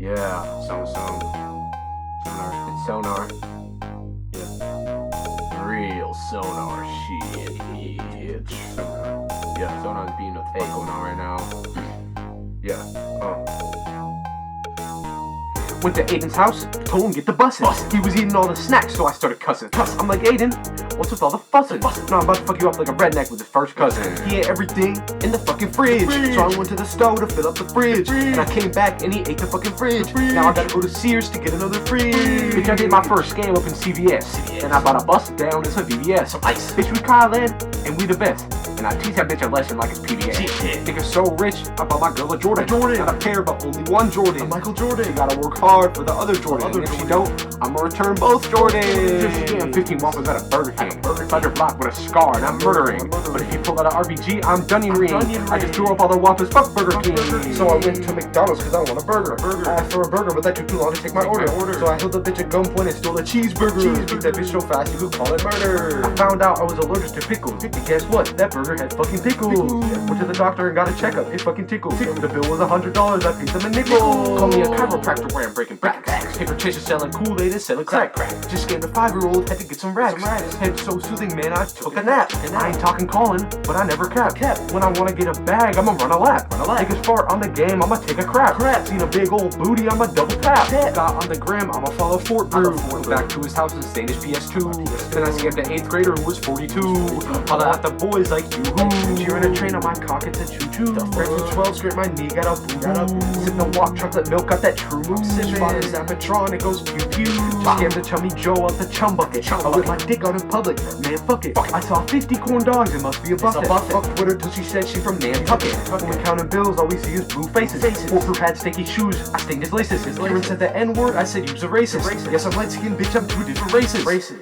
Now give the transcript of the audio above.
Yeah. Sonar. It's sonar. Yeah. Real sonar shit. Yeah, sonar's being a fake going on right now. Yeah. Went to Aidan's house, told him get the bussin'. He was eating all the snacks, so I started cussing. I'm like, Aidan, what's with all the fussin'? No, I'm about to fuck you up like a redneck with his first cousin. He ate everything in the fucking fridge. So I went to the stove to fill up the fridge. And I came back and he ate the fucking fridge. Now I gotta go to Sears to get another fridge. Bitch, I did my first scam up in CVS. And I bought a bus down to some VVS. Some ice. Bitch, we Kyle in, and we the best. And I teach that bitch a lesson like it's PBA. Nigga so rich, I bought my girl a Jordan. Not a pair, but only one Jordan. A Michael Jordan. She gotta work hard for the other Jordan. And if she don't, I'ma return both Jordans. Just scam 15 waffles at a Burger King. Inside your block with a scar, and I'm murdering. But if you pull out an RBG, I'm Dunning ring. I just threw up all the waffles, fuck Burger King. So I went to McDonald's cause I want a burger. I asked for a burger, but that took too long to take my order. So I held the bitch at gunpoint and stole a cheeseburger. Beat that bitch so fast you could call it murder. I found out I was allergic to pickles. And guess what? That burger had fucking pickles. Went to the doctor and got a checkup. It fucking tickled. The bill was $100. I paid them a nickel. Call me a chiropractor where I'm breaking backs. Paper chasers selling Kool-Aid and selling crack. Just scammed a 5-year-old. Had to get some racks. Head so soothing, man. I took a nap. I ain't talking calling, but I never kept. When I wanna get a bag, I'ma run a lap. Take a fart on the game, I'ma take a crap. Seen a big old booty, I'ma double tap. Got on the gram, I'ma follow Fort Brew. Went back to his house and stained his PS2. Then I scammed an 8th grader who was 42. Holla at the boys like you. Cheering a train on my cock, it's a choo-choo. Friends with 12 straight, my knee got a boom. Sipping a walk, chocolate milk, got that true move. Spot a Zapatron, it goes pew-pew. Scammed the chummy Joe out the chum bucket. I whipped my dick out in public, man fuck it. I saw 50 corn dogs, it must be a buffet. Fuck Twitter till she said she from Nantucket. When we counting bills, all we see is blue faces. Wolfer had sticky shoes, I stained his laces. Kieran said the N-word, I said he was a racist. Yes, I'm light-skinned, bitch, I'm two different races. Races.